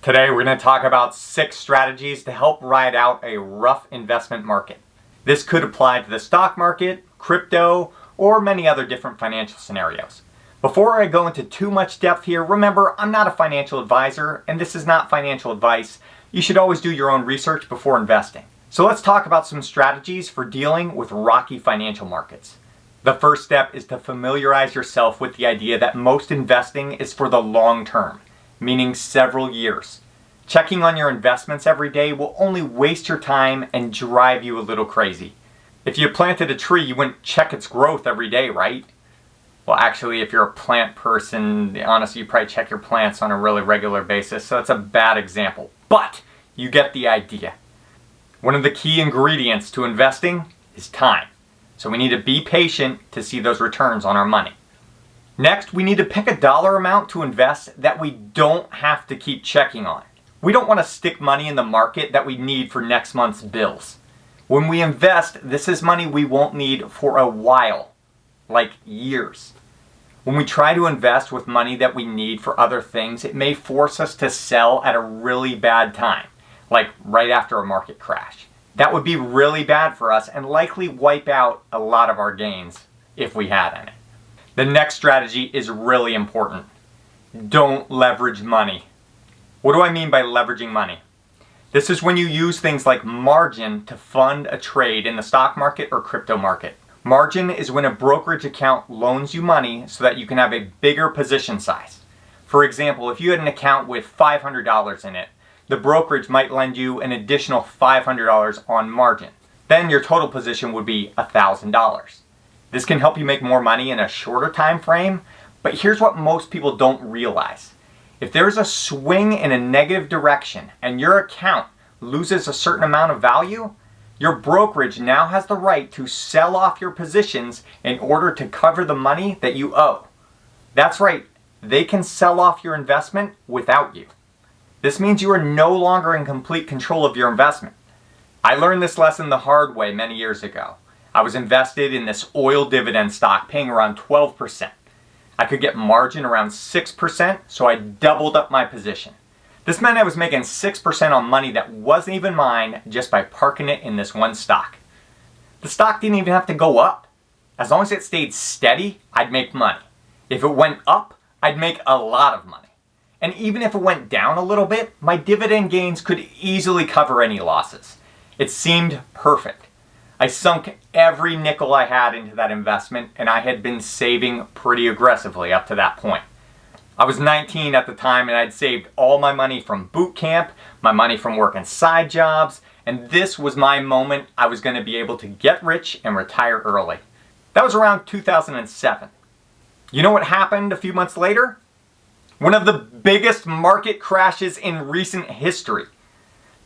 Today we're going to talk about 6 strategies to help ride out a rough investment market. This could apply to the stock market, crypto, or many other different financial scenarios. Before I go into too much depth here, remember I'm not a financial advisor and this is not financial advice. You should always do your own research before investing. So let's talk about some strategies for dealing with rocky financial markets. The first step is to familiarize yourself with the idea that most investing is for the long term, meaning several years. Checking on your investments every day will only waste your time and drive you a little crazy. If you planted a tree, you wouldn't check its growth every day, right? Well, actually, if you're a plant person, honestly, you probably check your plants on a really regular basis, so it's a bad example. But you get the idea. One of the key ingredients to investing is time. So we need to be patient to see those returns on our money. Next, we need to pick a dollar amount to invest that we don't have to keep checking on. We don't want to stick money in the market that we need for next month's bills. When we invest, this is money we won't need for a while, like years. When we try to invest with money that we need for other things, it may force us to sell at a really bad time, like right after a market crash. That would be really bad for us and likely wipe out a lot of our gains if we had any. The next strategy is really important. Don't leverage money. What do I mean by leveraging money? This is when you use things like margin to fund a trade in the stock market or crypto market. Margin is when a brokerage account loans you money so that you can have a bigger position size. For example, if you had an account with $500 in it, the brokerage might lend you an additional $500 on margin. Then your total position would be $1,000. This can help you make more money in a shorter time frame, but here's what most people don't realize. If there's a swing in a negative direction and your account loses a certain amount of value, your brokerage now has the right to sell off your positions in order to cover the money that you owe. That's right, they can sell off your investment without you. This means you are no longer in complete control of your investment. I learned this lesson the hard way many years ago. I was invested in this oil dividend stock paying around 12%. I could get margin around 6%, so I doubled up my position. This meant I was making 6% on money that wasn't even mine just by parking it in this one stock. The stock didn't even have to go up. As long as it stayed steady, I'd make money. If it went up, I'd make a lot of money. And even if it went down a little bit, my dividend gains could easily cover any losses. It seemed perfect. I sunk every nickel I had into that investment, and I had been saving pretty aggressively up to that point. I was 19 at the time, and I'd saved all my money from boot camp, my money from working side jobs, and this was my moment I was going to be able to get rich and retire early. That was around 2007. You know what happened a few months later? One of the biggest market crashes in recent history.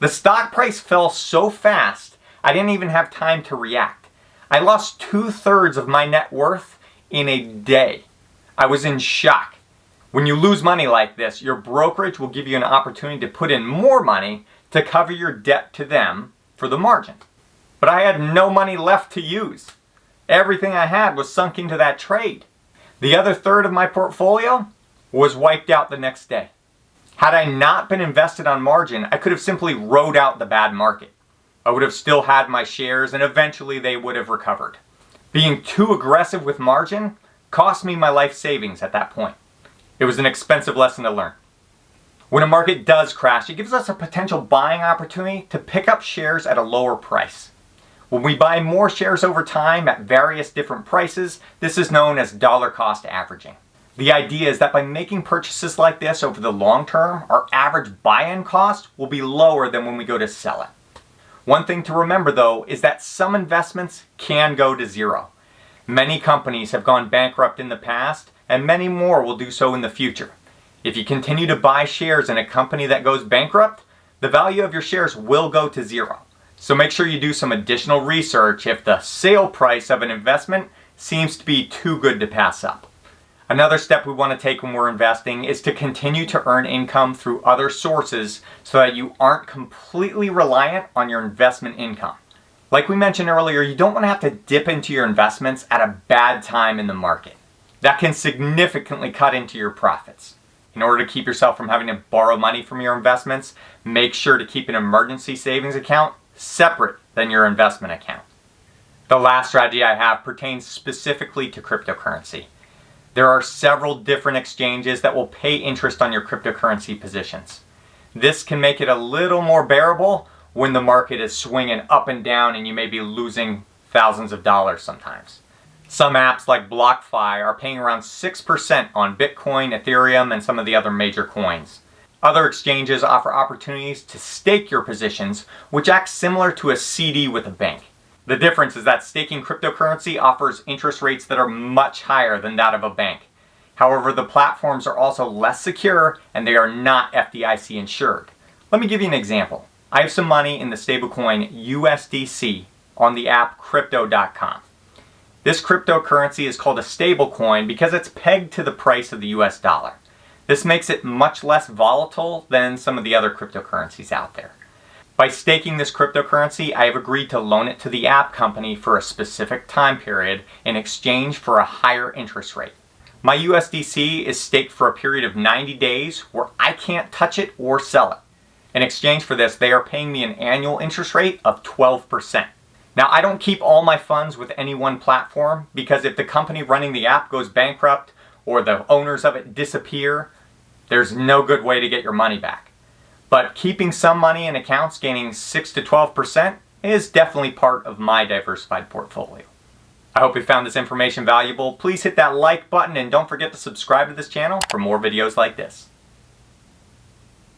The stock price fell so fast, I didn't even have time to react. I lost 2/3 of my net worth in a day. I was in shock. When you lose money like this, your brokerage will give you an opportunity to put in more money to cover your debt to them for the margin. But I had no money left to use. Everything I had was sunk into that trade. The other third of my portfolio was wiped out the next day. Had I not been invested on margin, I could have simply rode out the bad market. I would have still had my shares and eventually they would have recovered. Being too aggressive with margin cost me my life savings at that point. It was an expensive lesson to learn. When a market does crash, it gives us a potential buying opportunity to pick up shares at a lower price. When we buy more shares over time at various different prices, this is known as dollar cost averaging. The idea is that by making purchases like this over the long term, our average buy-in cost will be lower than when we go to sell it. One thing to remember though is that some investments can go to zero. Many companies have gone bankrupt in the past and many more will do so in the future. If you continue to buy shares in a company that goes bankrupt, the value of your shares will go to zero. So make sure you do some additional research if the sale price of an investment seems to be too good to pass up. Another step we want to take when we're investing is to continue to earn income through other sources so that you aren't completely reliant on your investment income. Like we mentioned earlier, you don't want to have to dip into your investments at a bad time in the market. That can significantly cut into your profits. In order to keep yourself from having to borrow money from your investments, make sure to keep an emergency savings account separate than your investment account. The last strategy I have pertains specifically to cryptocurrency. There are several different exchanges that will pay interest on your cryptocurrency positions. This can make it a little more bearable when the market is swinging up and down and you may be losing thousands of dollars sometimes. Some apps like BlockFi are paying around 6% on Bitcoin, Ethereum, and some of the other major coins. Other exchanges offer opportunities to stake your positions, which acts similar to a CD with a bank. The difference is that staking cryptocurrency offers interest rates that are much higher than that of a bank. However, the platforms are also less secure and they are not FDIC insured. Let me give you an example. I have some money in the stablecoin USDC on the app crypto.com. This cryptocurrency is called a stablecoin because it's pegged to the price of the US dollar. This makes it much less volatile than some of the other cryptocurrencies out there. By staking this cryptocurrency, I have agreed to loan it to the app company for a specific time period in exchange for a higher interest rate. My USDC is staked for a period of 90 days where I can't touch it or sell it. In exchange for this, they are paying me an annual interest rate of 12%. Now, I don't keep all my funds with any one platform because if the company running the app goes bankrupt or the owners of it disappear, there's no good way to get your money back. But keeping some money in accounts gaining 6 to 12% is definitely part of my diversified portfolio. I hope you found this information valuable. Please hit that like button and don't forget to subscribe to this channel for more videos like this.